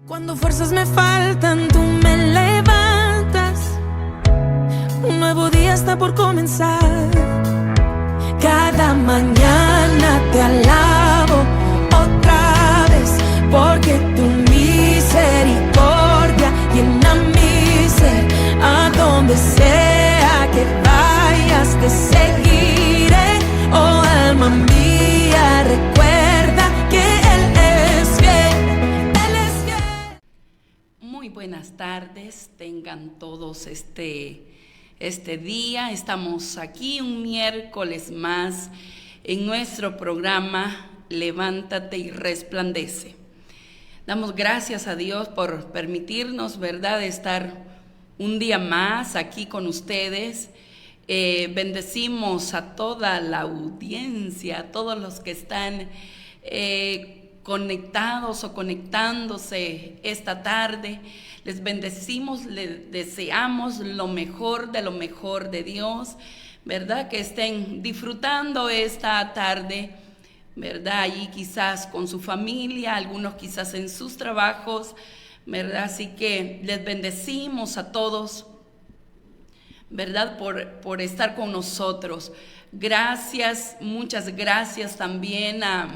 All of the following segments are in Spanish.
Cuando fuerzas me faltan, tú me levantas. Un nuevo día está por comenzar. Cada mañana te alabo otra vez, porque tu misericordia llena mi ser. A donde sea que vayas te seguiré. Oh alma mía, recuerda que Él es fiel. Él es fiel. Muy buenas tardes, tengan todos este día. Estamos aquí un miércoles más en nuestro programa Levántate y Resplandece. Damos gracias a Dios por permitirnos, ¿verdad?, estar un día más aquí con ustedes. Bendecimos a toda la audiencia, a todos los que están conectados o conectándose esta tarde. Les bendecimos, les deseamos lo mejor de Dios, ¿verdad? Que estén disfrutando esta tarde, ¿verdad? Allí quizás con su familia, algunos quizás en sus trabajos, ¿verdad? Así que les bendecimos a todos, ¿verdad? Por estar con nosotros. Gracias, muchas gracias también a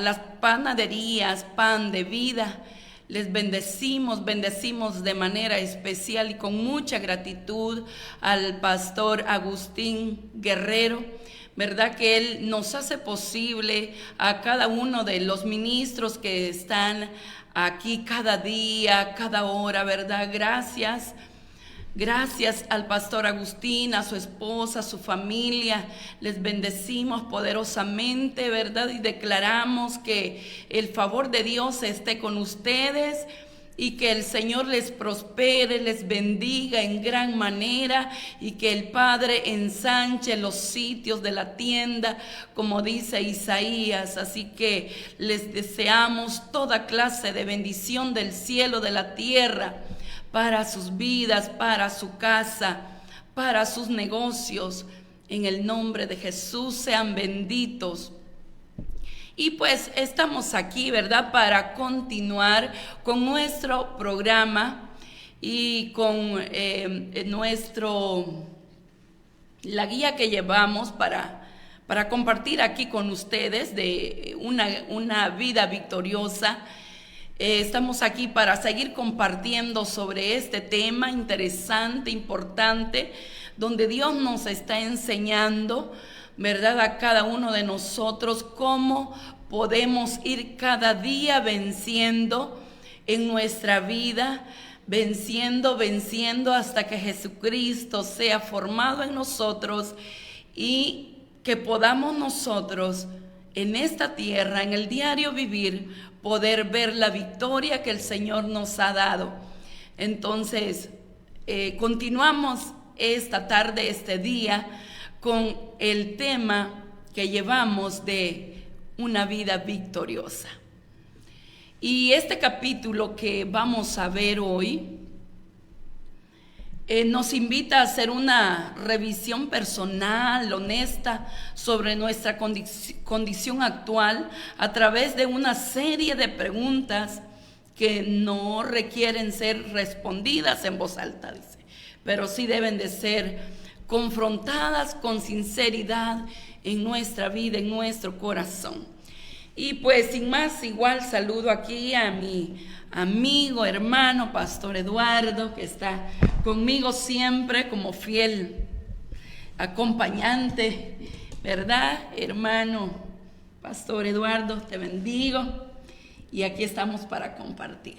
las panaderías Pan de Vida. Les bendecimos de manera especial y con mucha gratitud al pastor Agustín Guerrero, ¿verdad? Que él nos hace posible a cada uno de los ministros que están aquí cada día, cada hora, ¿verdad? Gracias al pastor Agustín, a su esposa, a su familia. Les bendecimos poderosamente, ¿verdad? Y declaramos que el favor de Dios esté con ustedes y que el Señor les prospere, les bendiga en gran manera y que el Padre ensanche los sitios de la tienda, como dice Isaías. Así que les deseamos toda clase de bendición del cielo, de la tierra, para sus vidas, para su casa, para sus negocios. En el nombre de Jesús sean benditos. Y pues estamos aquí, ¿verdad?, para continuar con nuestro programa y con la guía que llevamos para compartir aquí con ustedes de una vida victoriosa. Estamos aquí para seguir compartiendo sobre este tema interesante, importante, donde Dios nos está enseñando, ¿verdad?, a cada uno de nosotros cómo podemos ir cada día venciendo en nuestra vida, venciendo hasta que Jesucristo sea formado en nosotros y que podamos nosotros en esta tierra, en el diario vivir, poder ver la victoria que el Señor nos ha dado. Entonces, continuamos esta tarde, este día, con el tema que llevamos de una vida victoriosa. Y este capítulo que vamos a ver hoy nos invita a hacer una revisión personal, honesta, sobre nuestra condición actual a través de una serie de preguntas que no requieren ser respondidas en voz alta, dice, pero sí deben de ser confrontadas con sinceridad en nuestra vida, en nuestro corazón. Y pues sin más, igual saludo aquí a mi amigo, hermano, Pastor Eduardo, que está conmigo siempre como fiel acompañante, ¿verdad, hermano? Pastor Eduardo, te bendigo y aquí estamos para compartir.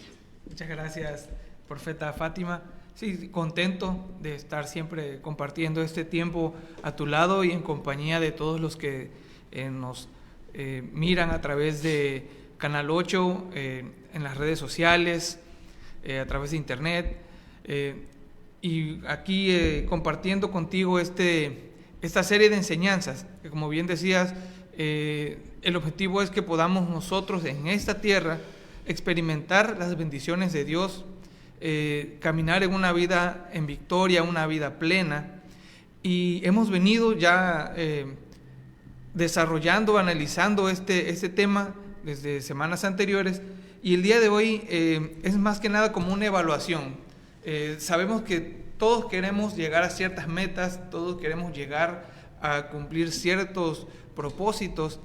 Muchas gracias, profeta Fátima. Sí, contento de estar siempre compartiendo este tiempo a tu lado y en compañía de todos los que nos miran a través de Canal 8, en las redes sociales, a través de internet, y aquí compartiendo contigo esta serie de enseñanzas, que como bien decías, el objetivo es que podamos nosotros en esta tierra experimentar las bendiciones de Dios, caminar en una vida en victoria, una vida plena. Y hemos venido ya desarrollando, analizando este tema desde semanas anteriores, Y el día de hoy es más que nada como una evaluación. Sabemos que todos queremos llegar a ciertas metas, todos queremos llegar a cumplir ciertos propósitos,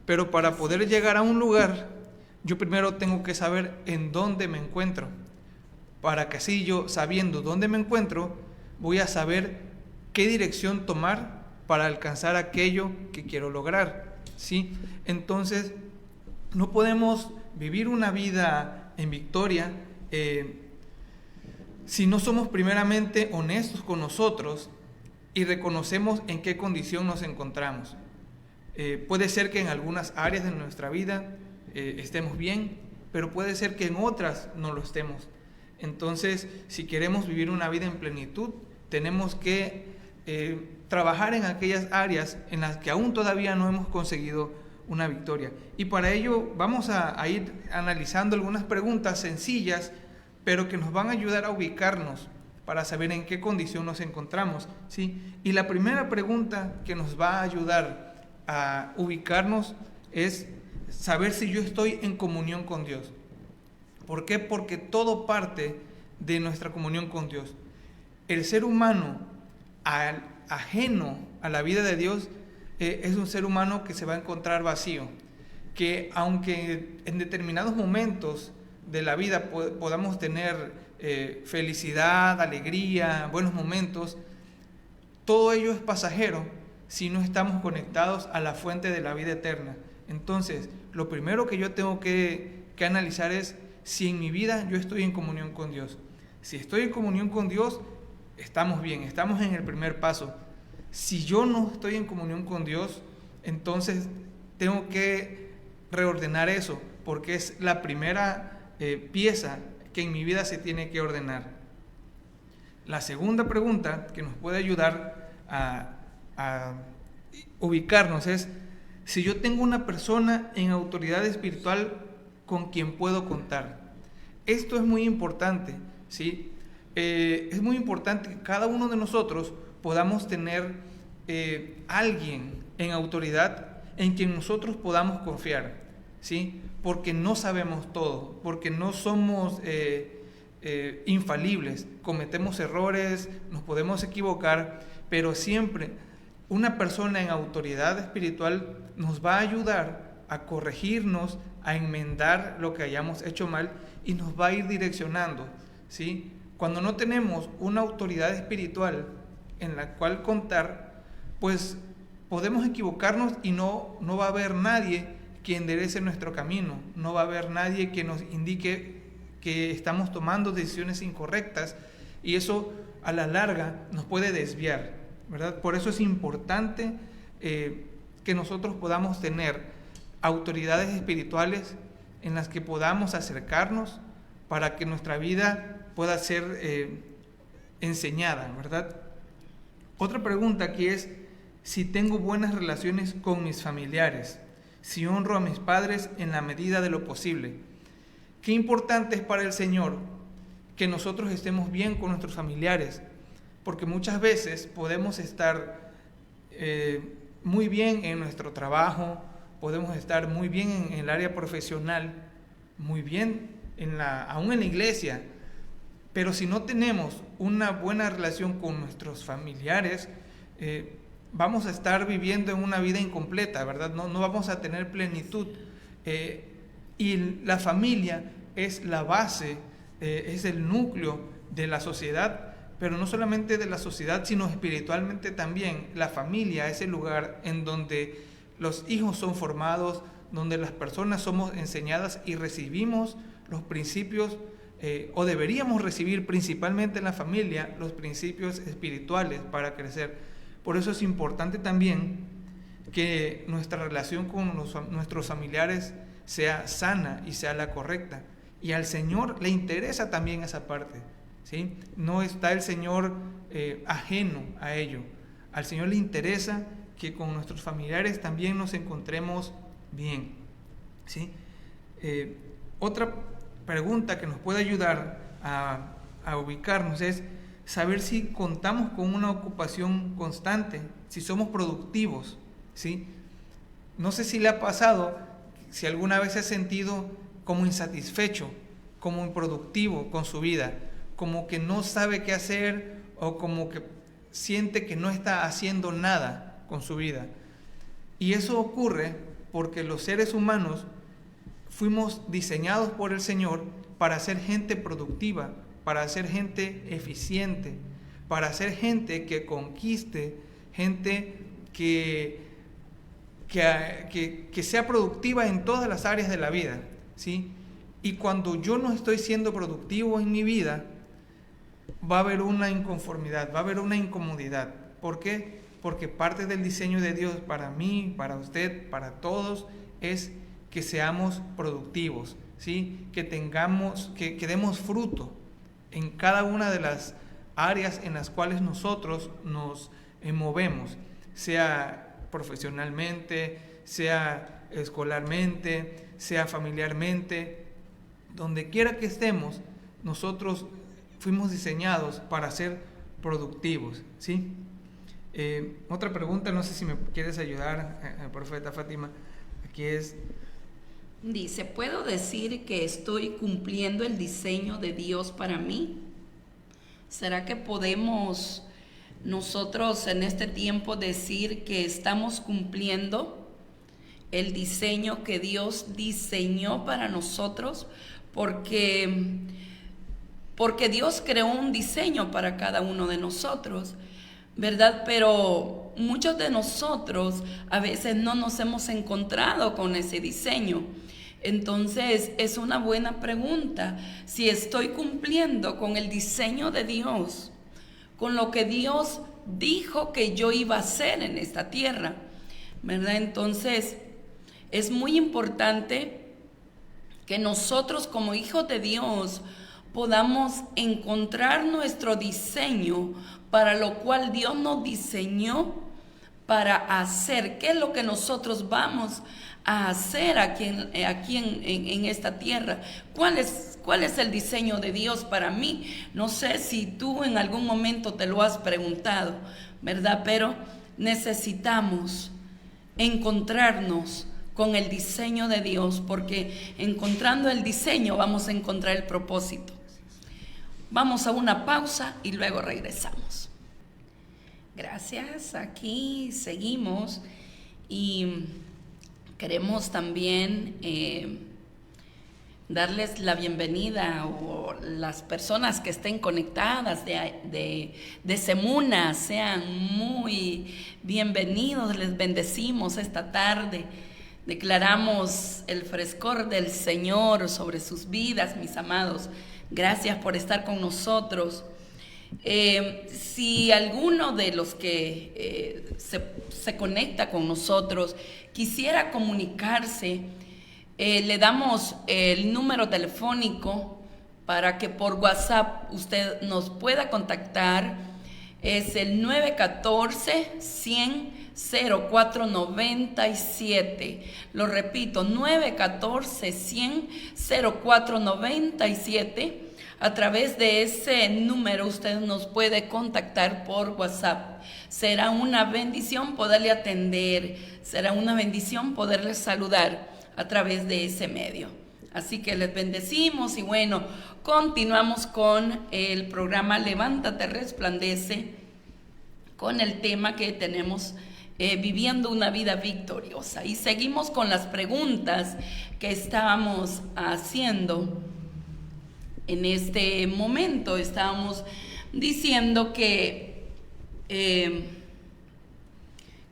pero para poder llegar a un lugar, yo primero tengo que saber en dónde me encuentro, para que así yo, sabiendo dónde me encuentro, voy a saber qué dirección tomar para alcanzar aquello que quiero lograr, ¿sí? Entonces, no podemos vivir una vida en victoria si no somos primeramente honestos con nosotros y reconocemos en qué condición nos encontramos. Puede ser que en algunas áreas de nuestra vida estemos bien, pero puede ser que en otras no lo estemos. Entonces, si queremos vivir una vida en plenitud, tenemos que trabajar en aquellas áreas en las que aún todavía no hemos conseguido una victoria. Y para ello vamos a ir analizando algunas preguntas sencillas, pero que nos van a ayudar a ubicarnos para saber en qué condición nos encontramos, ¿sí? Y la primera pregunta que nos va a ayudar a ubicarnos es saber si yo estoy en comunión con Dios. ¿Por qué? Porque todo parte de nuestra comunión con Dios. El ser humano ajeno a la vida de Dios es un ser humano que se va a encontrar vacío, que aunque en determinados momentos de la vida podamos tener felicidad, alegría, buenos momentos, todo ello es pasajero si no estamos conectados a la fuente de la vida eterna. Entonces, lo primero que yo tengo que analizar es si en mi vida yo estoy en comunión con Dios. Si estoy en comunión con Dios, estamos bien, estamos en el primer paso. Si yo no estoy en comunión con Dios, entonces tengo que reordenar eso, porque es la primera pieza que en mi vida se tiene que ordenar. La segunda pregunta que nos puede ayudar a ubicarnos es si yo tengo una persona en autoridad espiritual con quien puedo contar. Esto es muy importante, ¿sí? Es muy importante que cada uno de nosotros podamos tener alguien en autoridad en quien nosotros podamos confiar, ¿sí? Porque no sabemos todo, porque no somos infalibles, cometemos errores, nos podemos equivocar, pero siempre una persona en autoridad espiritual nos va a ayudar a corregirnos, a enmendar lo que hayamos hecho mal y nos va a ir direccionando, ¿sí? Cuando no tenemos una autoridad espiritual en la cual contar, pues podemos equivocarnos y no va a haber nadie que enderece nuestro camino, no va a haber nadie que nos indique que estamos tomando decisiones incorrectas y eso a la larga nos puede desviar, ¿verdad? Por eso es importante que nosotros podamos tener autoridades espirituales en las que podamos acercarnos para que nuestra vida pueda ser enseñada, ¿verdad? Otra pregunta aquí es si tengo buenas relaciones con mis familiares, si honro a mis padres en la medida de lo posible. Qué importante es para el Señor que nosotros estemos bien con nuestros familiares, porque muchas veces podemos estar muy bien en nuestro trabajo, podemos estar muy bien en el área profesional, muy bien aún en la iglesia, pero si no tenemos una buena relación con nuestros familiares, vamos a estar viviendo en una vida incompleta, ¿verdad? No vamos a tener plenitud. Y la familia es la base, es el núcleo de la sociedad, pero no solamente de la sociedad, sino espiritualmente también. La familia es el lugar en donde los hijos son formados, donde las personas somos enseñadas y recibimos los principios, o deberíamos recibir principalmente en la familia los principios espirituales para crecer. Por eso es importante también que nuestra relación con nuestros familiares sea sana y sea la correcta. Y al Señor le interesa también esa parte, ¿sí? No está el Señor ajeno a ello. Al Señor le interesa que con nuestros familiares también nos encontremos bien, ¿sí? Otra pregunta que nos puede ayudar a ubicarnos es saber si contamos con una ocupación constante, si somos productivos, ¿sí? No sé si le ha pasado, si alguna vez ha sentido como insatisfecho, como improductivo con su vida, como que no sabe qué hacer o como que siente que no está haciendo nada con su vida. Y eso ocurre porque los seres humanos fuimos diseñados por el Señor para ser gente productiva, para ser gente eficiente, para ser gente que conquiste, gente que sea productiva en todas las áreas de la vida, ¿sí? Y cuando yo no estoy siendo productivo en mi vida, va a haber una inconformidad, va a haber una incomodidad. ¿Por qué? Porque parte del diseño de Dios para mí, para usted, para todos, es que seamos productivos, ¿sí? Que demos fruto en cada una de las áreas en las cuales nosotros nos movemos, sea profesionalmente, sea escolarmente, sea familiarmente, donde quiera que estemos, nosotros fuimos diseñados para ser productivos, ¿sí? Otra pregunta, no sé si me quieres ayudar, profeta Fátima, aquí es... Dice, ¿puedo decir que estoy cumpliendo el diseño de Dios para mí? ¿Será que podemos nosotros en este tiempo decir que estamos cumpliendo el diseño que Dios diseñó para nosotros? Porque Dios creó un diseño para cada uno de nosotros, ¿verdad? Pero muchos de nosotros a veces no nos hemos encontrado con ese diseño. Entonces es una buena pregunta si estoy cumpliendo con el diseño de Dios, con lo que Dios dijo que yo iba a hacer en esta tierra, ¿verdad? Entonces es muy importante que nosotros como hijos de Dios podamos encontrar nuestro diseño para lo cual Dios nos diseñó para hacer. ¿Qué es lo que nosotros vamos a hacer aquí en esta tierra? ¿Cuál es el diseño de Dios para mí? No sé si tú en algún momento te lo has preguntado, ¿verdad? Pero necesitamos encontrarnos con el diseño de Dios, porque encontrando el diseño vamos a encontrar el propósito. Vamos a una pausa y luego regresamos. Gracias, aquí seguimos y queremos también darles la bienvenida o las personas que estén conectadas de Semuna, sean muy bienvenidos, les bendecimos esta tarde. Declaramos el frescor del Señor sobre sus vidas, mis amados. Gracias por estar con nosotros. Si alguno de los que se conecta con nosotros quisiera comunicarse, le damos el número telefónico para que por WhatsApp usted nos pueda contactar. Es el 914-100-0497. Lo repito, 914-100-0497. A través de ese número usted nos puede contactar por WhatsApp. Será una bendición poderle atender, será una bendición poderle saludar a través de ese medio. Así que les bendecimos y bueno, continuamos con el programa Levántate, Resplandece, con el tema que tenemos viviendo una vida victoriosa. Y seguimos con las preguntas que estábamos haciendo. En este momento estábamos diciendo que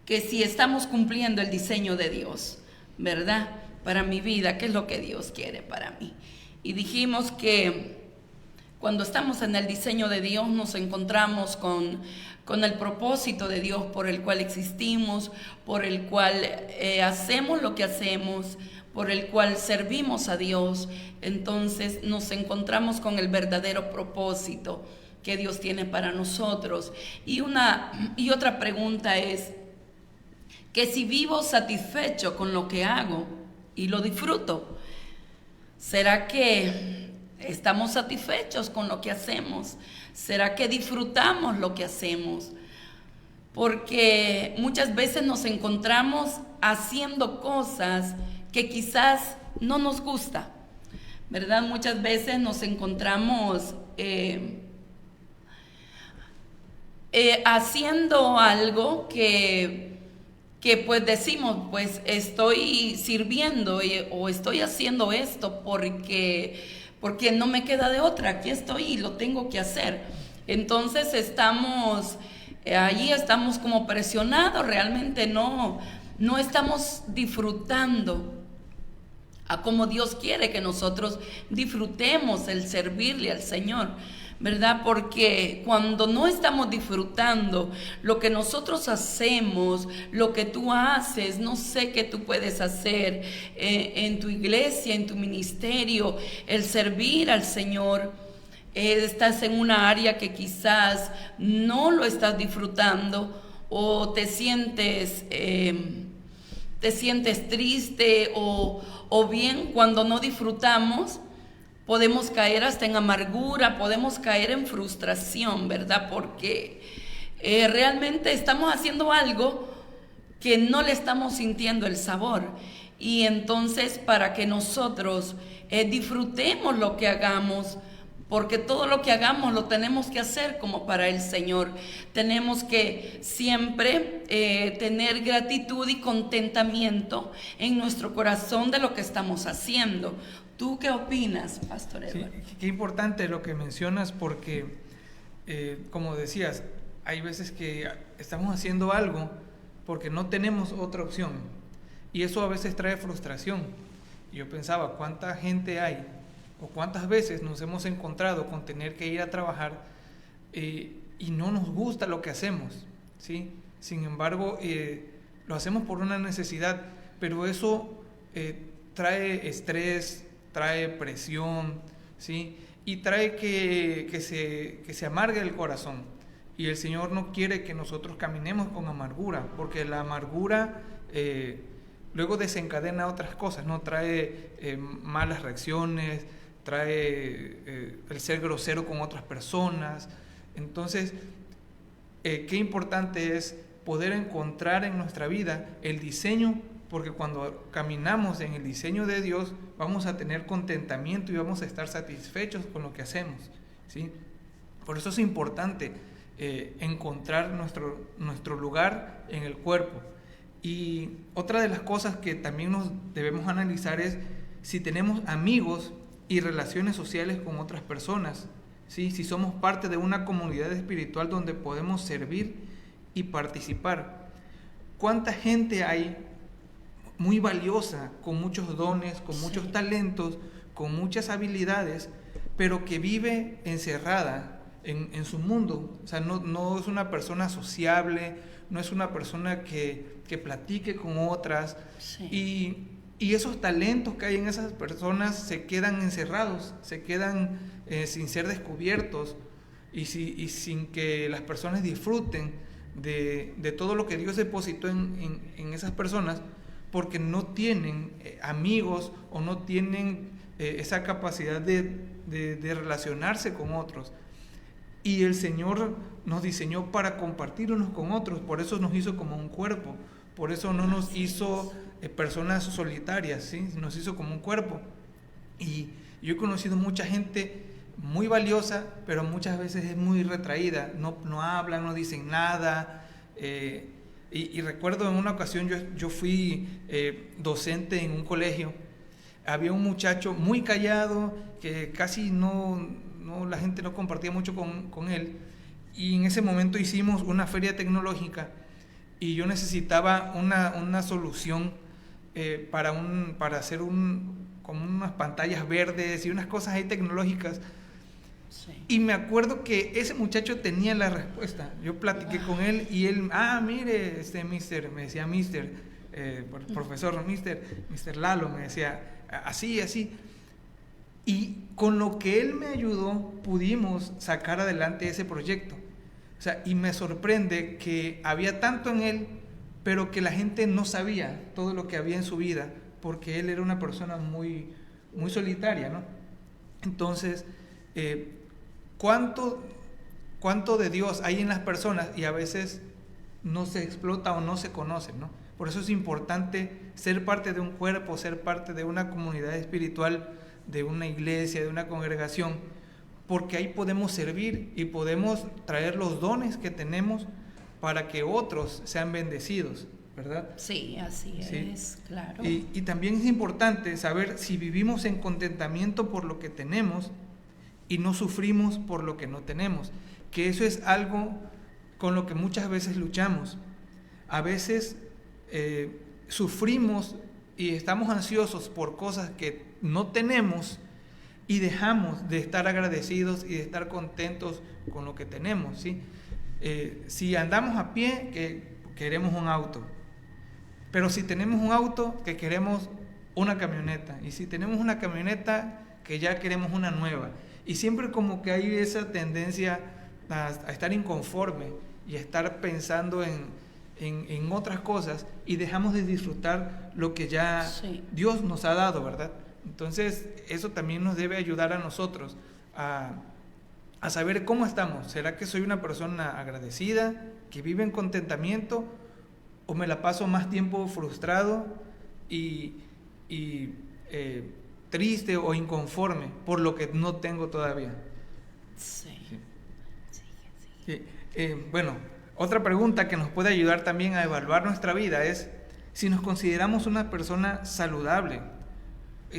si estamos cumpliendo el diseño de Dios, ¿verdad? Para mi vida, ¿qué es lo que Dios quiere para mí? Y dijimos que cuando estamos en el diseño de Dios nos encontramos con el propósito de Dios por el cual existimos, por el cual hacemos lo que hacemos, por el cual servimos a Dios. Entonces nos encontramos con el verdadero propósito que Dios tiene para nosotros. Y otra pregunta es que si vivo satisfecho con lo que hago y lo disfruto, ¿será que estamos satisfechos con lo que hacemos? ¿Será que disfrutamos lo que hacemos? Porque muchas veces nos encontramos haciendo cosas que quizás no nos gusta ¿verdad? Muchas veces nos encontramos haciendo algo que pues decimos, pues estoy sirviendo o estoy haciendo esto porque no me queda de otra, aquí estoy y lo tengo que hacer. Entonces allí estamos como presionados, realmente no estamos disfrutando a como Dios quiere que nosotros disfrutemos el servirle al Señor, ¿verdad? Porque cuando no estamos disfrutando lo que nosotros hacemos, lo que tú haces, no sé qué tú puedes hacer en tu iglesia, en tu ministerio, el servir al Señor, estás en una área que quizás no lo estás disfrutando o te sientes triste o bien cuando no disfrutamos podemos caer hasta en amargura, podemos caer en frustración, ¿verdad? Porque realmente estamos haciendo algo que no le estamos sintiendo el sabor. Y entonces para que nosotros disfrutemos lo que hagamos, porque todo lo que hagamos lo tenemos que hacer como para el Señor. Tenemos que siempre tener gratitud y contentamiento en nuestro corazón de lo que estamos haciendo. ¿Tú qué opinas, Pastor Eduardo? Sí, qué importante lo que mencionas porque, como decías, hay veces que estamos haciendo algo porque no tenemos otra opción y eso a veces trae frustración. Yo pensaba, ¿cuánta gente hay o cuántas veces nos hemos encontrado con tener que ir a trabajar y no nos gusta lo que hacemos, ¿sí? Sin embargo, lo hacemos por una necesidad, pero eso trae estrés, trae presión, ¿sí? Y trae que se amargue el corazón. Y el Señor no quiere que nosotros caminemos con amargura, porque la amargura luego desencadena otras cosas, ¿no? Trae malas reacciones, trae el ser grosero con otras personas. Entonces, qué importante es poder encontrar en nuestra vida el diseño, porque cuando caminamos en el diseño de Dios vamos a tener contentamiento y vamos a estar satisfechos con lo que hacemos, ¿sí? Por eso es importante encontrar nuestro lugar en el cuerpo. Y otra de las cosas que también nos debemos analizar es si tenemos amigos y relaciones sociales con otras personas, ¿sí? Si somos parte de una comunidad espiritual donde podemos servir y participar. ¿Cuánta gente hay muy valiosa, con muchos dones, con muchos talentos, con muchas habilidades, pero que vive encerrada en su mundo? O sea, no es una persona sociable, no es una persona que platique con otras, sí. Y esos talentos que hay en esas personas se quedan encerrados, se quedan sin ser descubiertos y sin que las personas disfruten de todo lo que Dios depositó en esas personas, porque no tienen amigos o no tienen esa capacidad de relacionarse con otros. Y el Señor nos diseñó para compartir unos con otros, por eso nos hizo como un cuerpo, por eso no nos hizo personas solitarias, ¿sí? Nos hizo como un cuerpo. Y yo he conocido mucha gente muy valiosa, pero muchas veces es muy retraída, no hablan, no dicen nada. Y recuerdo en una ocasión yo fui docente en un colegio. Había un muchacho muy callado que casi la gente no compartía mucho con él, y en ese momento hicimos una feria tecnológica y yo necesitaba una solución para hacer como unas pantallas verdes y unas cosas ahí tecnológicas. Sí. Y me acuerdo que ese muchacho tenía la respuesta. Yo platiqué con él y él, mire, mister, me decía mister, profesor, mister Lalo, me decía, así. Y con lo que él me ayudó, pudimos sacar adelante ese proyecto. O sea, y me sorprende que había tanto en él, pero que la gente no sabía todo lo que había en su vida, porque él era una persona muy, muy solitaria, ¿no? Entonces, ¿cuánto de Dios hay en las personas? Y a veces no se explota o no se conoce, ¿no? Por eso es importante ser parte de un cuerpo, ser parte de una comunidad espiritual de una iglesia, de una congregación, porque ahí podemos servir y podemos traer los dones que tenemos para que otros sean bendecidos, ¿verdad? Sí, así Sí. es, claro. Y también es importante saber si vivimos en contentamiento por lo que tenemos y no sufrimos por lo que no tenemos, que eso es algo con lo que muchas veces luchamos. A veces sufrimos y estamos ansiosos por cosas que no tenemos y dejamos de estar agradecidos y de estar contentos con lo que tenemos, ¿sí? Si andamos a pie, que queremos un auto, pero si tenemos un auto, que queremos una camioneta, y si tenemos una camioneta, que ya queremos una nueva, y siempre como que hay esa tendencia a estar inconforme y a estar pensando en otras cosas y dejamos de disfrutar lo que ya Sí. Dios nos ha dado, ¿verdad? Entonces eso también nos debe ayudar a nosotros a saber cómo estamos. ¿Será que soy una persona agradecida, que vive en contentamiento, o me la paso más tiempo frustrado y triste o inconforme por lo que no tengo todavía? Sí. Sí. Bueno, otra pregunta que nos puede ayudar también a evaluar nuestra vida es si nos consideramos una persona saludable,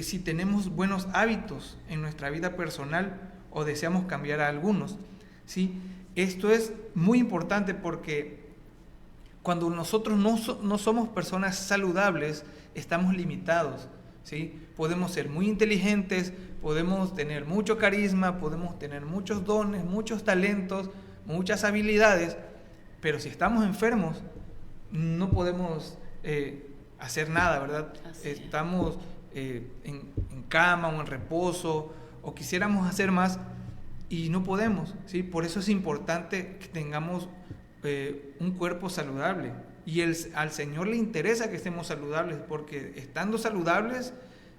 si tenemos buenos hábitos en nuestra vida personal o deseamos cambiar a algunos, ¿sí? Esto es muy importante porque cuando nosotros no somos personas saludables, estamos limitados, ¿sí? Podemos ser muy inteligentes, podemos tener mucho carisma, podemos tener muchos dones, muchos talentos, muchas habilidades, pero si estamos enfermos, no podemos hacer nada, ¿verdad? Estamos en cama o en reposo, o quisiéramos hacer más y no podemos, ¿sí? Por eso es importante que tengamos un cuerpo saludable, y al Señor le interesa que estemos saludables, porque estando saludables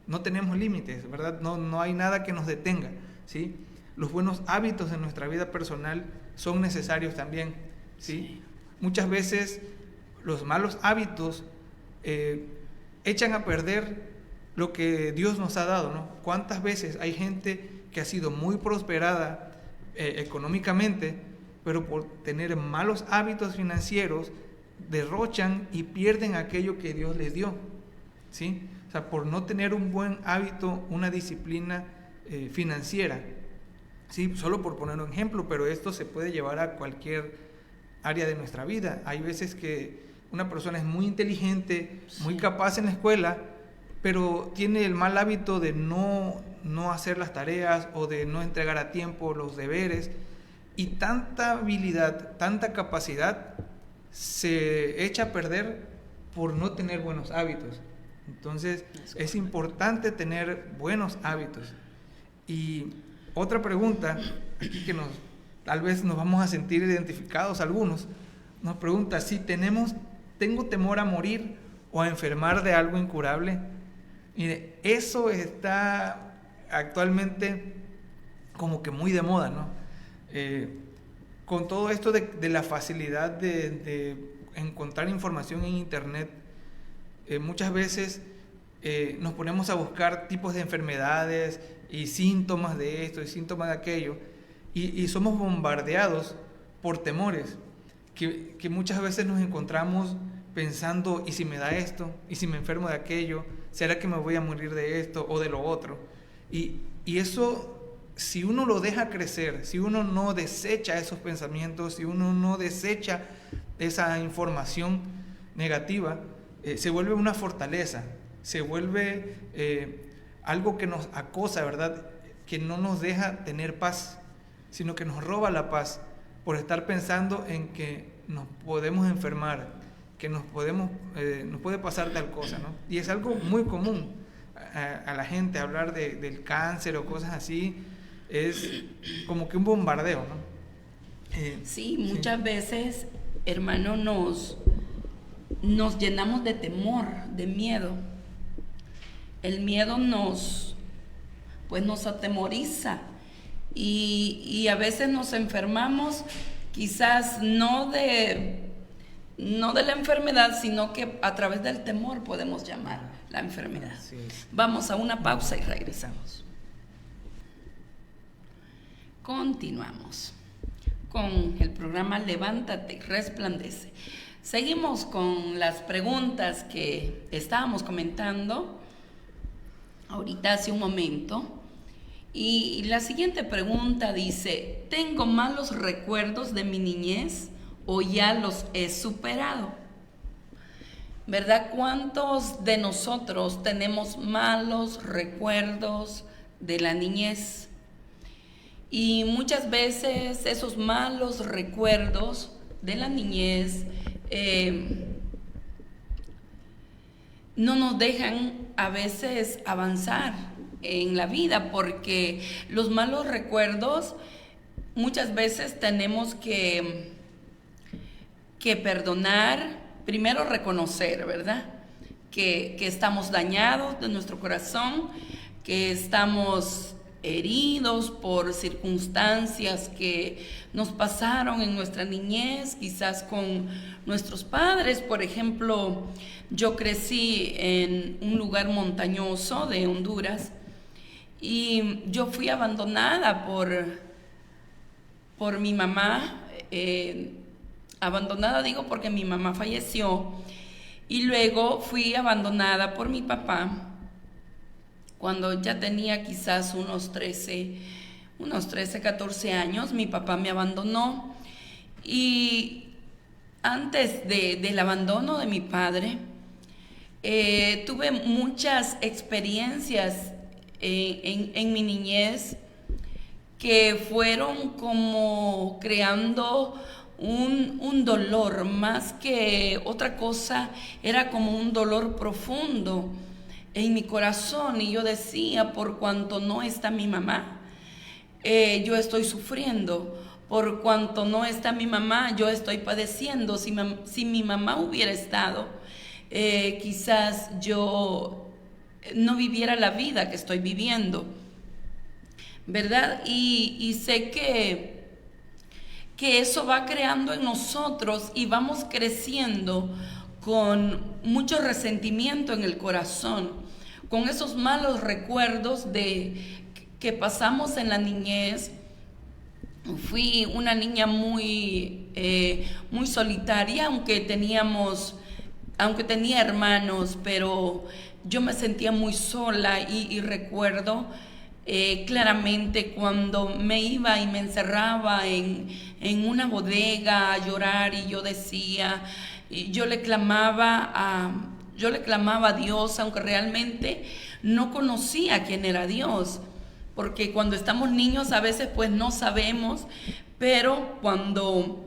no tenemos límites, ¿verdad? No hay nada que nos detenga, ¿sí? Los buenos hábitos en nuestra vida personal son necesarios también, ¿sí? Muchas veces los malos hábitos echan a perder lo que Dios nos ha dado, ¿no? ¿Cuántas veces hay gente que ha sido muy prosperada económicamente, pero por tener malos hábitos financieros derrochan y pierden aquello que Dios les dio, ¿sí? O sea, por no tener un buen hábito, una disciplina financiera, ¿sí? Solo por poner un ejemplo, pero esto se puede llevar a cualquier área de nuestra vida. Hay veces que una persona es muy inteligente, muy capaz en la escuela, pero tiene el mal hábito de no hacer las tareas o de no entregar a tiempo los deberes, y tanta habilidad, tanta capacidad se echa a perder por no tener buenos hábitos. Entonces es importante tener buenos hábitos. Y otra pregunta aquí que tal vez nos vamos a sentir identificados algunos, nos pregunta si tengo temor a morir o a enfermar de algo incurable. Mire, eso está actualmente como que muy de moda, ¿no? Con todo esto de la facilidad de encontrar información en internet, muchas veces nos ponemos a buscar tipos de enfermedades y síntomas de esto y síntomas de aquello, y somos bombardeados por temores que muchas veces nos encontramos pensando: ¿y si me da esto? ¿Y si me enfermo de aquello? ¿Será que me voy a morir de esto o de lo otro? Y eso, si uno lo deja crecer, si uno no desecha esos pensamientos, si uno no desecha esa información negativa, se vuelve una fortaleza, se vuelve algo que nos acosa, ¿verdad? Que no nos deja tener paz, sino que nos roba la paz por estar pensando en que nos podemos enfermar, que nos puede pasar tal cosa, ¿no? Y es algo muy común a la gente hablar del cáncer o cosas así. Es como que un bombardeo, ¿no? Sí, muchas veces, hermano, nos llenamos de temor, de miedo. El miedo nos atemoriza, y a veces nos enfermamos, quizás no de la enfermedad, sino que a través del temor podemos llamar la enfermedad. Así es. Vamos a una pausa y regresamos. Continuamos con el programa Levántate, Resplandece. Seguimos con las preguntas que estábamos comentando ahorita hace un momento. Y la siguiente pregunta dice: ¿tengo malos recuerdos de mi niñez o ya los he superado? ¿Verdad? ¿Cuántos de nosotros tenemos malos recuerdos de la niñez? Y muchas veces esos malos recuerdos de la niñez no nos dejan a veces avanzar en la vida, porque los malos recuerdos muchas veces tenemos que perdonar, primero reconocer, ¿verdad? Que estamos dañados de nuestro corazón, que estamos heridos por circunstancias que nos pasaron en nuestra niñez, quizás con nuestros padres. Por ejemplo, yo crecí en un lugar montañoso de Honduras y yo fui abandonada por mi mamá. Abandonada digo porque mi mamá falleció, y luego fui abandonada por mi papá cuando ya tenía quizás unos 13, 14 años. Mi papá me abandonó, y antes del abandono de mi padre tuve muchas experiencias en mi niñez que fueron como creando un dolor, más que otra cosa, era como un dolor profundo en mi corazón. Y yo decía: por cuanto no está mi mamá, yo estoy sufriendo. Por cuanto no está mi mamá, yo estoy padeciendo. Si mi mamá hubiera estado, quizás yo no viviera la vida que estoy viviendo, ¿verdad? Y sé que eso va creando en nosotros, y vamos creciendo con mucho resentimiento en el corazón, con esos malos recuerdos que pasamos en la niñez. Fui una niña muy solitaria, aunque tenía hermanos, pero yo me sentía muy sola, y recuerdo claramente cuando me iba y me encerraba en una bodega a llorar, y yo decía, y yo le clamaba a Dios, aunque realmente no conocía quién era Dios, porque cuando estamos niños a veces pues no sabemos, pero cuando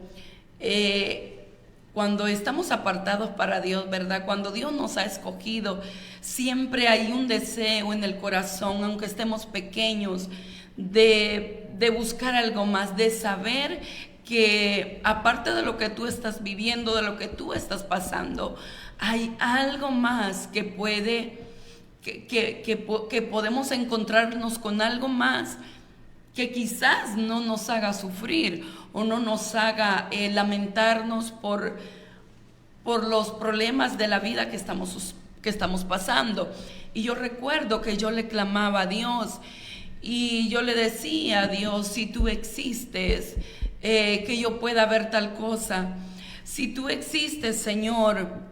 estamos apartados para Dios, ¿verdad? Cuando Dios nos ha escogido, siempre hay un deseo en el corazón, aunque estemos pequeños, de buscar algo más, de saber que aparte de lo que tú estás viviendo, de lo que tú estás pasando, hay algo más que podemos encontrarnos con algo más que quizás no nos haga sufrir o no nos haga lamentarnos por los problemas de la vida que estamos pasando. Y yo recuerdo que yo le clamaba a Dios, y yo le decía a Dios: si tú existes, que yo pueda ver tal cosa. Si tú existes, Señor.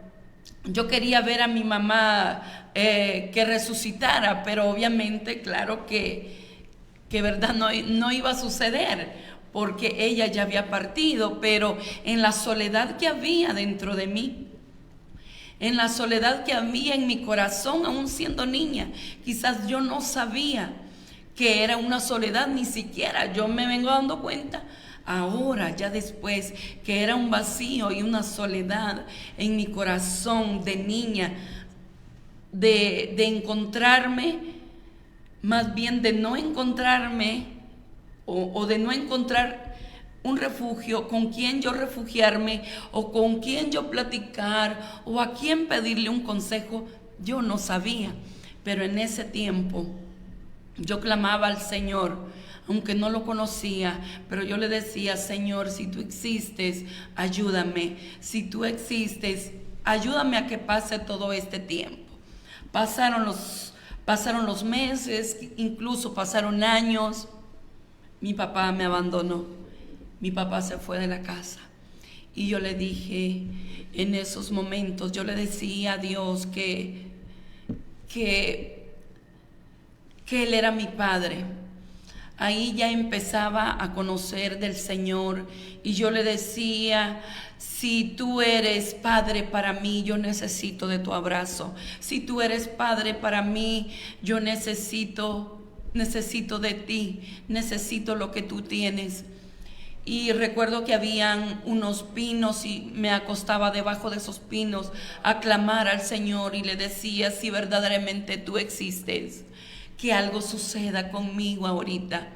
Yo quería ver a mi mamá que resucitara, pero obviamente, claro que verdad no iba a suceder, porque ella ya había partido. Pero en la soledad que había dentro de mí, en la soledad que había en mi corazón, aún siendo niña, quizás yo no sabía que era una soledad, ni siquiera yo me vengo dando cuenta ahora, ya después, que era un vacío y una soledad en mi corazón de niña, de encontrarme, más bien de no encontrarme, o de no encontrar un refugio con quien yo refugiarme, o con quien yo platicar, o a quien pedirle un consejo. Yo no sabía, pero en ese tiempo yo clamaba al Señor, aunque no lo conocía, pero yo le decía: Señor, si tú existes, ayúdame. Si tú existes, ayúdame a que pase todo este tiempo. Pasaron los meses, incluso pasaron años, mi papá me abandonó, mi papá se fue de la casa. Y yo le dije, en esos momentos, yo le decía a Dios que Él era mi padre. Ahí ya empezaba a conocer del Señor y yo le decía, si tú eres padre para mí, yo necesito de tu abrazo. Si tú eres padre para mí, yo necesito de ti, necesito lo que tú tienes. Y recuerdo que habían unos pinos y me acostaba debajo de esos pinos a clamar al Señor y le decía, si verdaderamente tú existes, que algo suceda conmigo ahorita.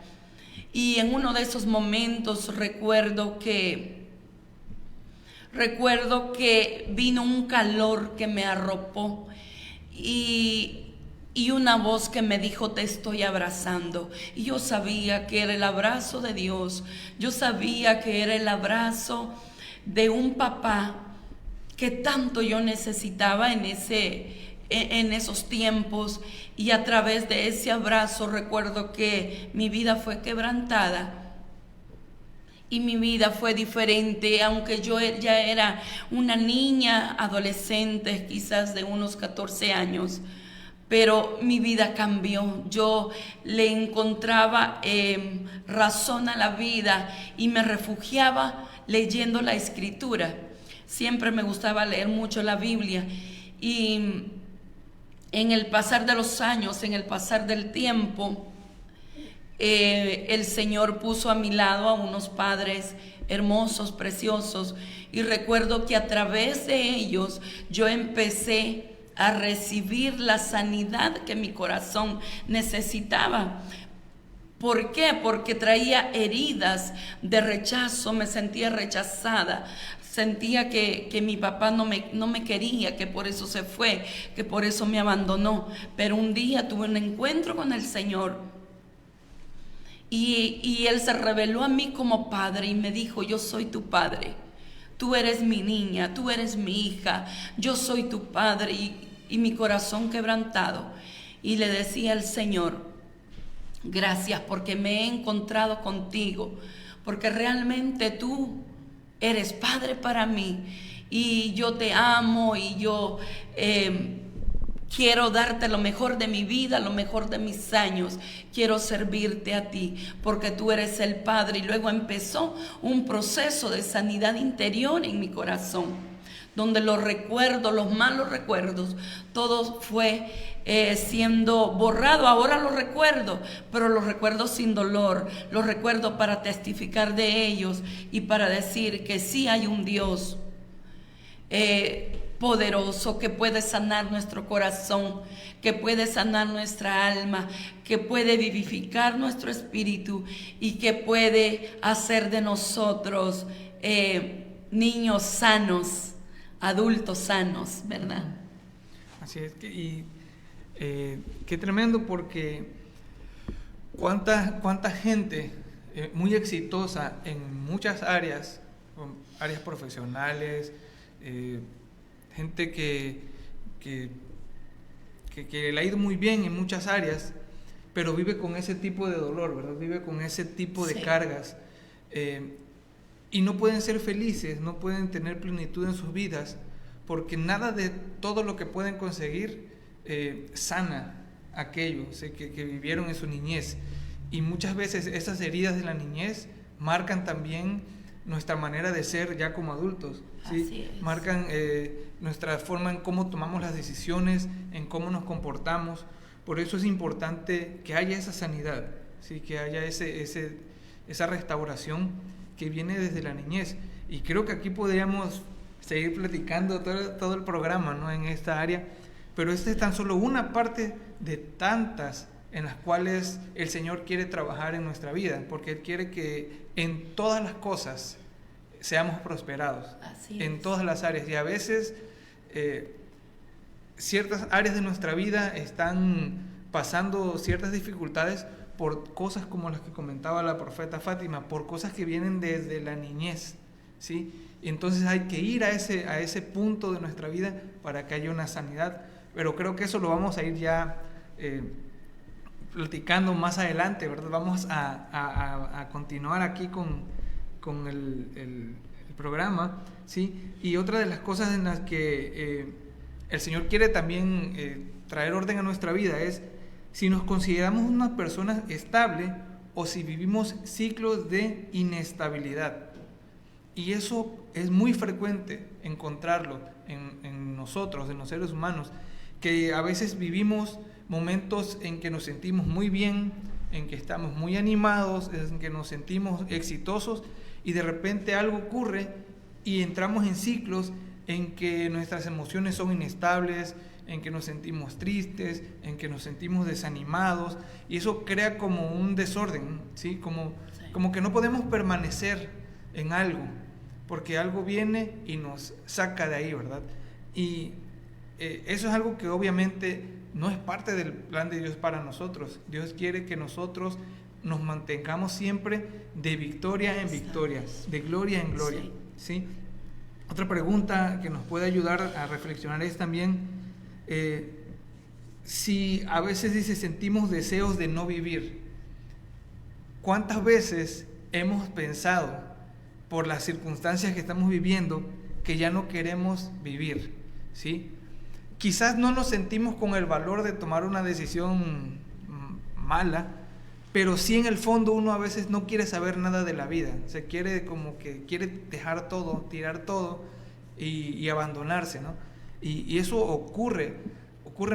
Y en uno de esos momentos recuerdo que vino un calor que me arropó y una voz que me dijo, te estoy abrazando. Y yo sabía que era el abrazo de Dios. Yo sabía que era el abrazo de un papá que tanto yo necesitaba en esos tiempos. Y a través de ese abrazo recuerdo que mi vida fue quebrantada. Y mi vida fue diferente, aunque yo ya era una niña adolescente, quizás de unos 14 años. Pero mi vida cambió. Yo le encontraba razón a la vida y me refugiaba leyendo la Escritura. Siempre me gustaba leer mucho la Biblia. Y en el pasar de los años, en el pasar del tiempo, el Señor puso a mi lado a unos padres hermosos, preciosos. Y recuerdo que a través de ellos yo empecé a recibir la sanidad que mi corazón necesitaba. ¿Por qué? Porque traía heridas de rechazo, me sentía rechazada, sentía que mi papá no me quería, que por eso se fue, que por eso me abandonó. Pero un día tuve un encuentro con el Señor y Él se reveló a mí como padre y me dijo, yo soy tu padre. Tú eres mi niña, tú eres mi hija, yo soy tu padre. Y mi corazón quebrantado. Y le decía al Señor, gracias porque me he encontrado contigo. Porque realmente tú eres padre para mí. Y yo te amo y yo quiero darte lo mejor de mi vida, lo mejor de mis años. Quiero servirte a ti porque tú eres el Padre. Y luego empezó un proceso de sanidad interior en mi corazón, donde los recuerdos, los malos recuerdos, todo fue siendo borrado. Ahora los recuerdo, pero los recuerdo sin dolor, los recuerdo para testificar de ellos y para decir que sí hay un Dios poderoso que puede sanar nuestro corazón, que puede sanar nuestra alma, que puede vivificar nuestro espíritu y que puede hacer de nosotros niños sanos, adultos sanos, ¿verdad? Así es, y qué tremendo, porque cuánta gente muy exitosa en muchas áreas profesionales, gente que le ha ido muy bien en muchas áreas, pero vive con ese tipo de dolor, ¿verdad? Vive con ese tipo de cargas. Y no pueden ser felices, no pueden tener plenitud en sus vidas, porque nada de todo lo que pueden conseguir sana aquello que vivieron en su niñez. Y muchas veces esas heridas de la niñez marcan también nuestra manera de ser ya como adultos, ¿sí? Así es. Marcan nuestra forma en cómo tomamos las decisiones, en cómo nos comportamos. Por eso es importante que haya esa sanidad, ¿sí? Que haya esa restauración que viene desde la niñez. Y creo que aquí podríamos seguir platicando todo el programa, ¿no? En esta área, pero esta es tan solo una parte de tantas en las cuales el Señor quiere trabajar en nuestra vida, porque Él quiere que en todas las cosas seamos prosperados. Así es. En todas las áreas. Y a veces ciertas áreas de nuestra vida están pasando ciertas dificultades por cosas como las que comentaba la profeta Fátima, por cosas que vienen desde la niñez, ¿sí? Y entonces hay que ir a ese punto de nuestra vida para que haya una sanidad. Pero creo que eso lo vamos a ir ya platicando más adelante, ¿verdad? Vamos a continuar aquí con el programa, ¿sí? Y otra de las cosas en las que el Señor quiere también traer orden a nuestra vida es si nos consideramos una persona estable o si vivimos ciclos de inestabilidad. Y eso es muy frecuente encontrarlo en nosotros, en los seres humanos, que a veces vivimos momentos en que nos sentimos muy bien, en que estamos muy animados, en que nos sentimos exitosos, y de repente algo ocurre y entramos en ciclos en que nuestras emociones son inestables, en que nos sentimos tristes, en que nos sentimos desanimados, y eso crea como un desorden, ¿sí? Como que no podemos permanecer en algo, porque algo viene y nos saca de ahí, ¿verdad? Y eso es algo que obviamente no es parte del plan de Dios para nosotros. Dios quiere que nosotros nos mantengamos siempre de victoria en victoria, de gloria en gloria, ¿sí? Otra pregunta que nos puede ayudar a reflexionar es también si a veces dice sentimos deseos de no vivir. ¿Cuántas veces hemos pensado por las circunstancias que estamos viviendo que ya no queremos vivir, ¿sí? Quizás no nos sentimos con el valor de tomar una decisión mala, pero sí en el fondo uno a veces no quiere saber nada de la vida, se quiere como que quiere dejar todo, tirar todo y abandonarse, ¿no? Y eso ocurre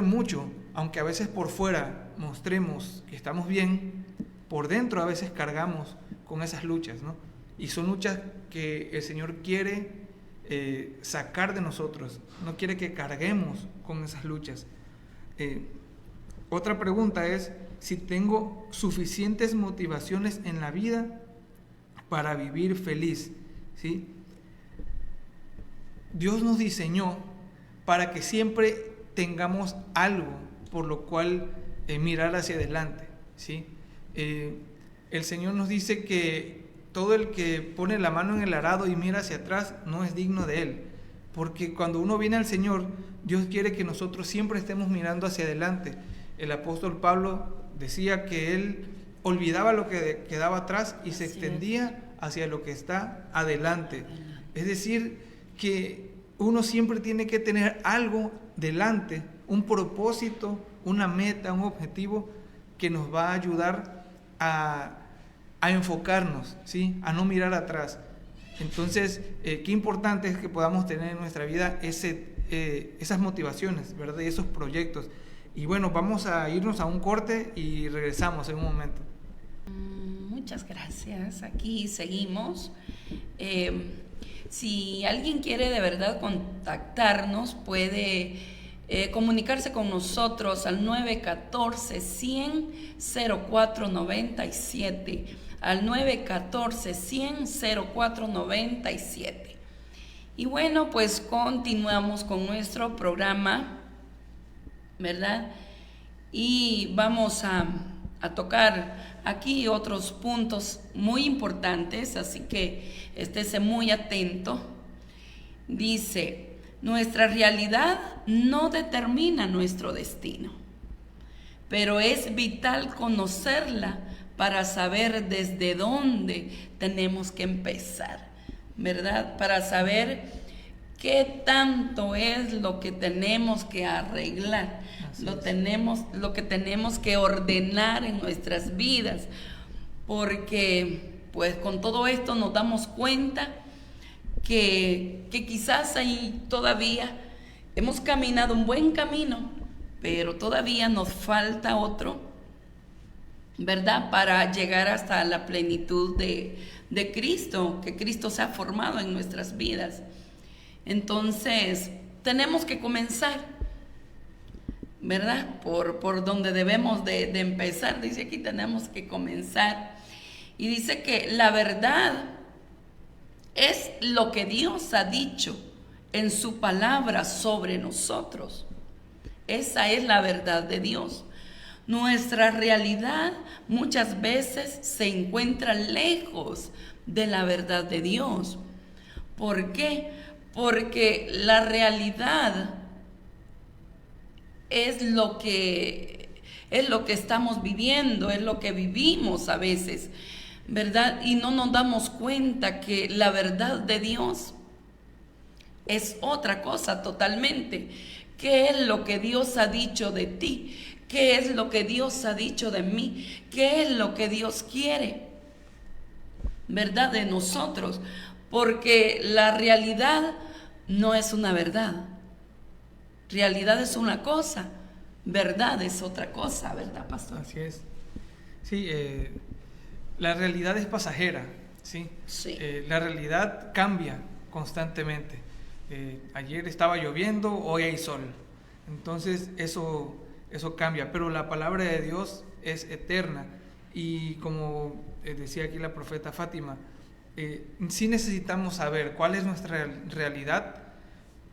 mucho, aunque a veces por fuera mostremos que estamos bien, por dentro a veces cargamos con esas luchas, ¿no? Y son luchas que el Señor quiere sacar de nosotros, no quiere que carguemos con esas luchas. Otra pregunta es si tengo suficientes motivaciones en la vida para vivir feliz, ¿sí? Dios nos diseñó para que siempre tengamos algo por lo cual mirar hacia adelante, ¿sí? El Señor nos dice que todo el que pone la mano en el arado y mira hacia atrás no es digno de Él, porque cuando uno viene al Señor, Dios quiere que nosotros siempre estemos mirando hacia adelante. El apóstol Pablo decía que él olvidaba lo que quedaba atrás y se extendía hacia lo que está adelante. Es decir, que uno siempre tiene que tener algo delante, un propósito, una meta, un objetivo que nos va a ayudar a enfocarnos, ¿sí? A no mirar atrás. Entonces, qué importante es que podamos tener en nuestra vida esas motivaciones, ¿verdad? Y esos proyectos. Y bueno, vamos a irnos a un corte y regresamos en un momento. Muchas gracias. Aquí seguimos. Si alguien quiere de verdad contactarnos, puede comunicarse con nosotros al 914-100-0497, al 914-100-0497. Y bueno, pues continuamos con nuestro programa, ¿verdad? Y vamos a tocar aquí otros puntos muy importantes, así que estése muy atento. Dice: nuestra realidad no determina nuestro destino, pero es vital conocerla para saber desde dónde tenemos que empezar, ¿verdad? Para saber qué tanto es lo que tenemos que arreglar, lo que tenemos que ordenar en nuestras vidas, porque pues con todo esto nos damos cuenta que quizás ahí todavía hemos caminado un buen camino, pero todavía nos falta otro, ¿verdad? Para llegar hasta la plenitud de Cristo, que Cristo se ha formado en nuestras vidas. Entonces, tenemos que comenzar, ¿verdad? Por donde debemos de empezar. Dice aquí, tenemos que comenzar. Y dice que la verdad es lo que Dios ha dicho en su palabra sobre nosotros. Esa es la verdad de Dios. Nuestra realidad muchas veces se encuentra lejos de la verdad de Dios. ¿Por qué? Porque la realidad es lo que es lo que estamos viviendo, es lo que vivimos a veces, ¿verdad? Y no nos damos cuenta que la verdad de Dios es otra cosa totalmente. ¿Qué es lo que Dios ha dicho de ti? ¿Qué es lo que Dios ha dicho de mí? ¿Qué es lo que Dios quiere, verdad, de nosotros? Porque la realidad no es una verdad. Realidad es una cosa, verdad es otra cosa, ¿verdad, pastor? Así es. Sí, la realidad es pasajera, ¿sí? Sí. La realidad cambia constantemente. Ayer estaba lloviendo, hoy hay sol. Entonces eso cambia, pero la palabra de Dios es eterna. Y como decía aquí la profeta Fátima, sí necesitamos saber cuál es nuestra realidad,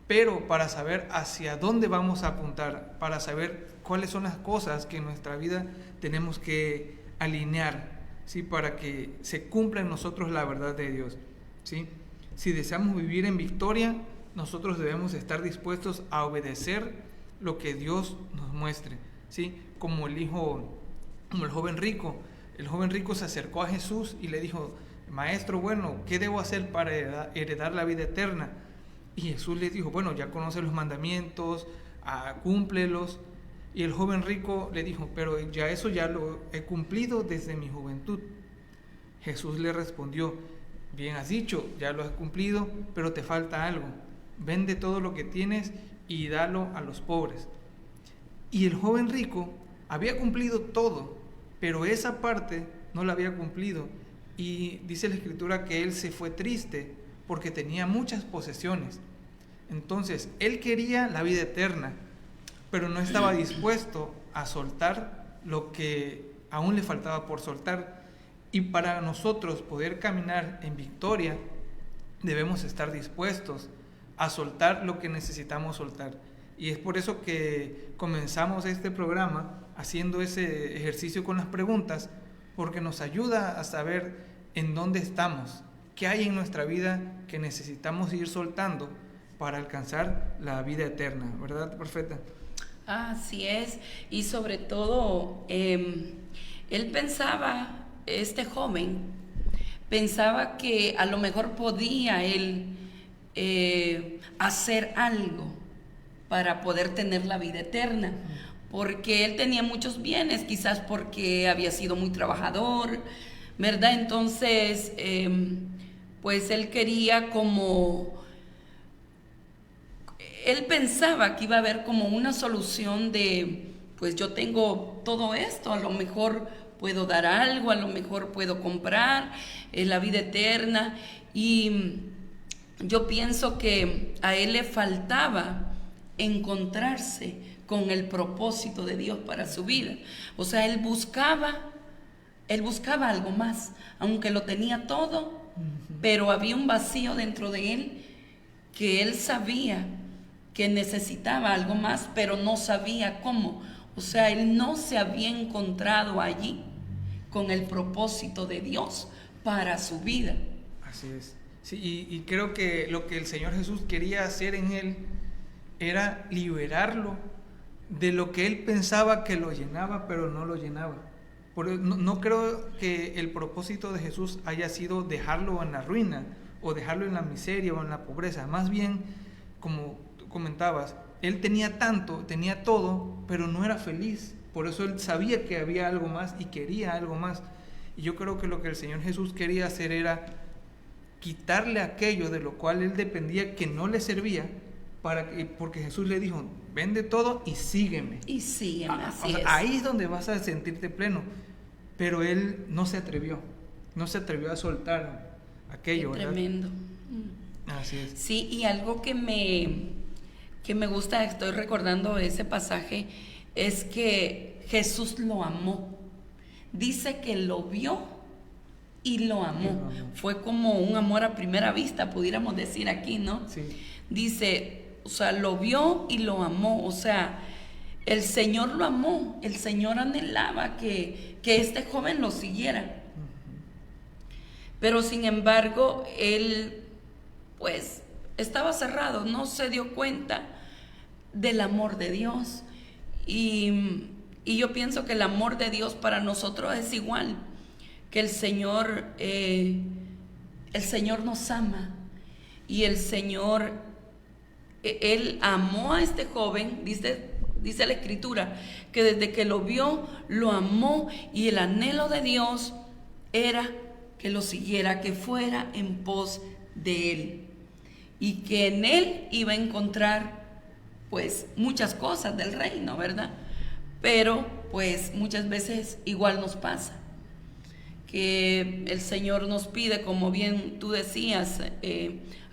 pero para saber hacia dónde vamos a apuntar, para saber cuáles son las cosas que en nuestra vida tenemos que alinear, ¿sí? Para que se cumpla en nosotros la verdad de Dios, ¿sí? Si deseamos vivir en victoria, nosotros debemos estar dispuestos a obedecer lo que Dios nos muestre, ¿sí? Como el joven rico. El joven rico se acercó a Jesús y le dijo: Maestro, bueno, ¿qué debo hacer para heredar la vida eterna? Y Jesús le dijo: bueno, ya conoces los mandamientos, cúmplelos. Y el joven rico le dijo: pero eso ya lo he cumplido desde mi juventud. Jesús le respondió: bien has dicho, ya lo has cumplido, pero te falta algo. Vende todo lo que tienes y dalo a los pobres. Y el joven rico había cumplido todo, pero esa parte no la había cumplido. Y dice la Escritura que él se fue triste porque tenía muchas posesiones. Entonces, él quería la vida eterna, pero no estaba dispuesto a soltar lo que aún le faltaba por soltar. Y para nosotros poder caminar en victoria, debemos estar dispuestos a soltar lo que necesitamos soltar. Y es por eso que comenzamos este programa haciendo ese ejercicio con las preguntas, porque nos ayuda a saber en dónde estamos, qué hay en nuestra vida que necesitamos ir soltando para alcanzar la vida eterna, ¿verdad, profeta? Así es, y sobre todo, él pensaba, este joven, pensaba que a lo mejor podía él hacer algo para poder tener la vida eterna, porque él tenía muchos bienes, quizás porque había sido muy trabajador, ¿verdad? Entonces, pues él quería él pensaba que iba a haber como una solución de, pues yo tengo todo esto, a lo mejor puedo dar algo, a lo mejor puedo comprar la vida eterna. Y yo pienso que a él le faltaba encontrarse con el propósito de Dios para su vida. O sea, él buscaba algo más, aunque lo tenía todo, pero había un vacío dentro de él que él sabía que necesitaba algo más, pero no sabía cómo. O sea, él no se había encontrado allí con el propósito de Dios para su vida. Así es. Sí, y creo que lo que el Señor Jesús quería hacer en él era liberarlo de lo que él pensaba que lo llenaba, pero no lo llenaba. No creo que el propósito de Jesús haya sido dejarlo en la ruina o dejarlo en la miseria o en la pobreza. Más bien, como tú comentabas, él tenía tanto, tenía todo, pero no era feliz. Por eso él sabía que había algo más y quería algo más. Y yo creo que lo que el Señor Jesús quería hacer era quitarle aquello de lo cual él dependía, que no le servía, porque Jesús le dijo: vende todo y sígueme. Y sígueme, así es. Ahí es donde vas a sentirte pleno. Pero él no se atrevió a soltar aquello. Qué tremendo. Así es. Sí, y algo que me gusta, estoy recordando ese pasaje, es que Jesús lo amó. Dice que lo vio y lo amó. Fue como un amor a primera vista, pudiéramos decir aquí, ¿no? Sí. Dice, o sea, lo vio y lo amó. O sea, el Señor lo amó. El Señor anhelaba que este joven lo siguiera. Pero sin embargo, él pues estaba cerrado, no se dio cuenta del amor de Dios. Y Y yo pienso que el amor de Dios para nosotros es igual, que el Señor nos ama, y el Señor, Él amó a este joven, dice la Escritura, que desde que lo vio, lo amó, y el anhelo de Dios era que lo siguiera, que fuera en pos de Él, y que en Él iba a encontrar pues muchas cosas del reino, ¿verdad? Pero pues muchas veces igual nos pasa, que el Señor nos pide, como bien tú decías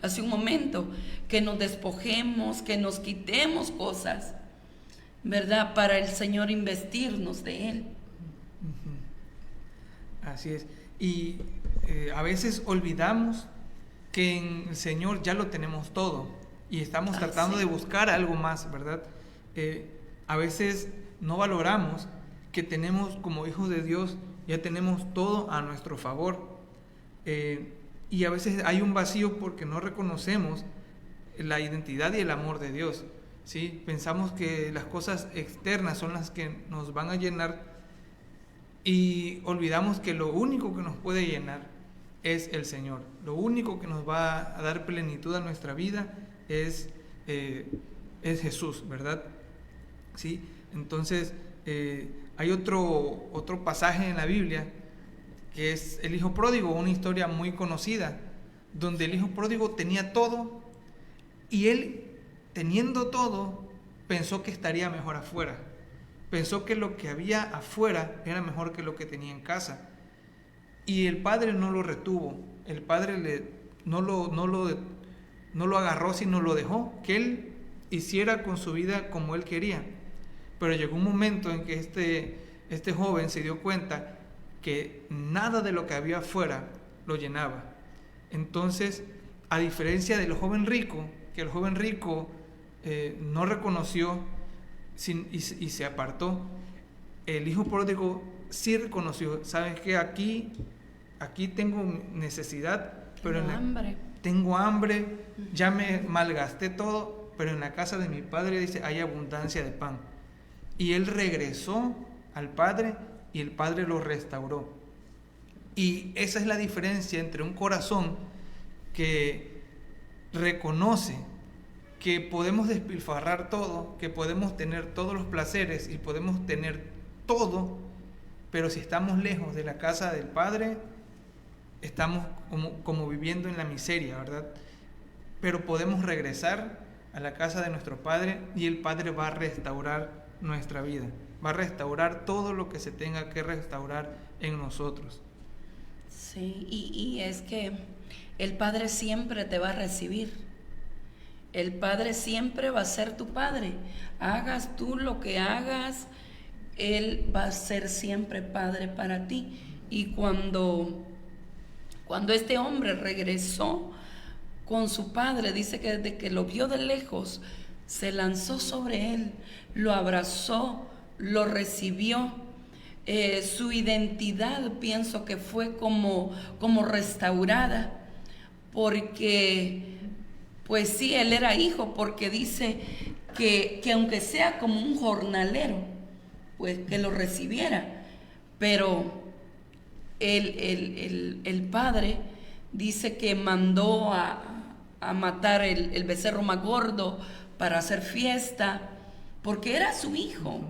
hace un momento, que nos despojemos, que nos quitemos cosas, ¿verdad? Para el Señor investirnos de Él. Así es. Y a veces olvidamos que en el Señor ya lo tenemos todo y estamos tratando de buscar algo más, ¿verdad? A veces no valoramos que tenemos, como hijos de Dios, ya tenemos todo a nuestro favor. Y a veces hay un vacío porque no reconocemos la identidad y el amor de Dios, ¿sí? Pensamos que las cosas externas son las que nos van a llenar, y olvidamos que lo único que nos puede llenar es el Señor. Lo único que nos va a dar plenitud a nuestra vida es Jesús, ¿verdad? ¿Sí? Entonces, hay otro pasaje en la Biblia que es el hijo pródigo, una historia muy conocida, donde el hijo pródigo tenía todo, y él, teniendo todo, pensó que estaría mejor afuera. Pensó que lo que había afuera era mejor que lo que tenía en casa. Y el padre no lo retuvo. El padre no lo agarró, sino lo dejó que él hiciera con su vida como él quería. Pero llegó un momento en que este joven se dio cuenta que nada de lo que había afuera lo llenaba. Entonces, a diferencia del joven rico, que el joven rico no reconoció y se apartó, el hijo pródigo sí reconoció. ¿Sabes qué? Aquí tengo necesidad, pero tengo hambre, ya me malgasté todo, pero en la casa de mi padre, dice, hay abundancia de pan. Y él regresó al padre, y el padre lo restauró. Y esa es la diferencia entre un corazón que reconoce que podemos despilfarrar todo, que podemos tener todos los placeres y podemos tener todo, pero si estamos lejos de la casa del Padre, estamos como viviendo en la miseria, ¿verdad? Pero podemos regresar a la casa de nuestro Padre, y el Padre va a restaurar nuestra vida, va a restaurar todo lo que se tenga que restaurar en nosotros. Sí, y es que el Padre siempre te va a recibir. El Padre siempre va a ser tu Padre. Hagas tú lo que hagas, Él va a ser siempre Padre para ti. Y cuando este hombre regresó con su padre, dice que desde que lo vio de lejos, se lanzó sobre él, lo abrazó, lo recibió. Su identidad, pienso que fue como restaurada, porque pues sí, él era hijo, porque dice que aunque sea como un jornalero, pues que lo recibiera. Pero el padre dice que mandó a matar el becerro más gordo para hacer fiesta, porque era su hijo.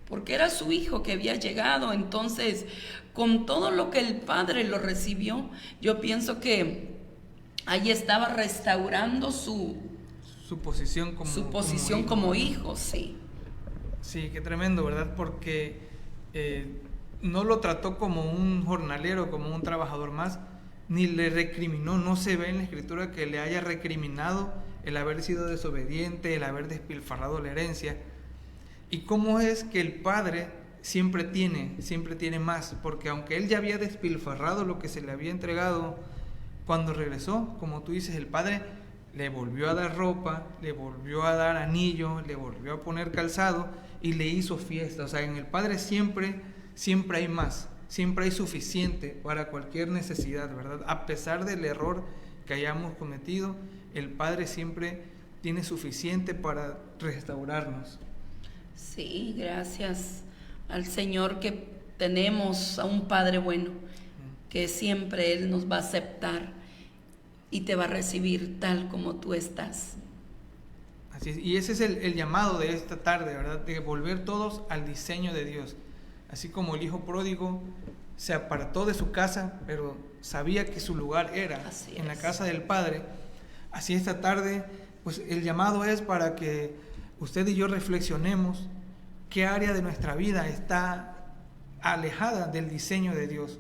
Porque era su hijo que había llegado. Entonces, con todo lo que el padre lo recibió, yo pienso que ahí estaba restaurando su posición como hijo, sí. Sí, qué tremendo, ¿verdad? Porque no lo trató como un jornalero, como un trabajador más, ni le recriminó. No se ve en la Escritura que le haya recriminado el haber sido desobediente, el haber despilfarrado la herencia. ¿Y cómo es que el Padre siempre tiene más? Porque aunque él ya había despilfarrado lo que se le había entregado, cuando regresó, como tú dices, el Padre le volvió a dar ropa, le volvió a dar anillo, le volvió a poner calzado y le hizo fiesta. O sea, en el Padre siempre hay más, siempre hay suficiente para cualquier necesidad, ¿verdad? A pesar del error que hayamos cometido, el Padre siempre tiene suficiente para restaurarnos. Sí, gracias al Señor que tenemos a un Padre bueno, que siempre Él nos va a aceptar y te va a recibir tal como tú estás. Así es, y ese es el llamado de esta tarde, ¿verdad? De volver todos al diseño de Dios. Así como el hijo pródigo se apartó de su casa, pero sabía que su lugar era en la casa del Padre. Así esta tarde, pues el llamado es para que usted y yo reflexionemos qué área de nuestra vida está alejada del diseño de Dios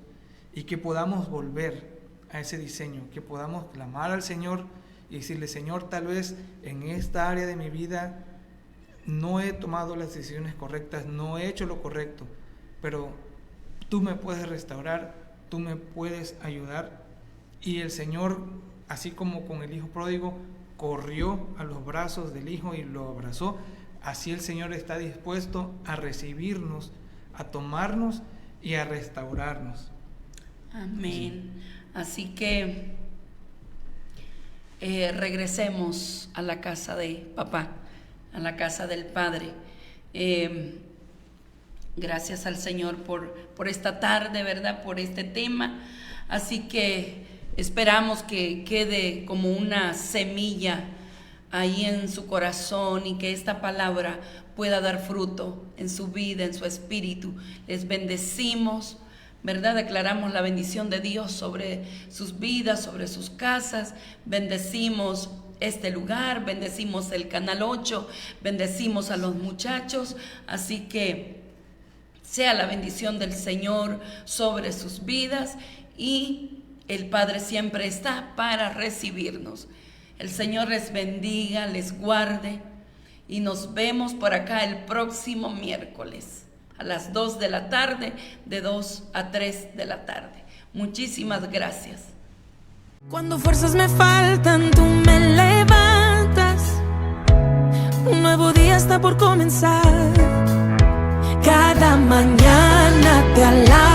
y que podamos volver a ese diseño, que podamos clamar al Señor y decirle: Señor, tal vez en esta área de mi vida no he tomado las decisiones correctas, no he hecho lo correcto, pero tú me puedes restaurar, tú me puedes ayudar. Y el Señor, así como con el hijo pródigo, corrió a los brazos del hijo y lo abrazó, así el Señor está dispuesto a recibirnos, a tomarnos y a restaurarnos. Amén. Así que regresemos a la casa de papá, a la casa del Padre. Gracias al Señor por esta tarde, ¿verdad? Por este tema. Así que esperamos que quede como una semilla ahí en su corazón y que esta palabra pueda dar fruto en su vida, en su espíritu. Les bendecimos, ¿verdad? Declaramos la bendición de Dios sobre sus vidas, sobre sus casas. Bendecimos este lugar, bendecimos el Canal 8, bendecimos a los muchachos. Así que sea la bendición del Señor sobre sus vidas y el Padre siempre está para recibirnos. El Señor les bendiga, les guarde y nos vemos por acá el próximo miércoles a las 2 de la tarde, de 2 a 3 de la tarde. Muchísimas gracias. Cuando fuerzas me faltan, tú me levantas. Un nuevo día está por comenzar. Cada mañana te alabo.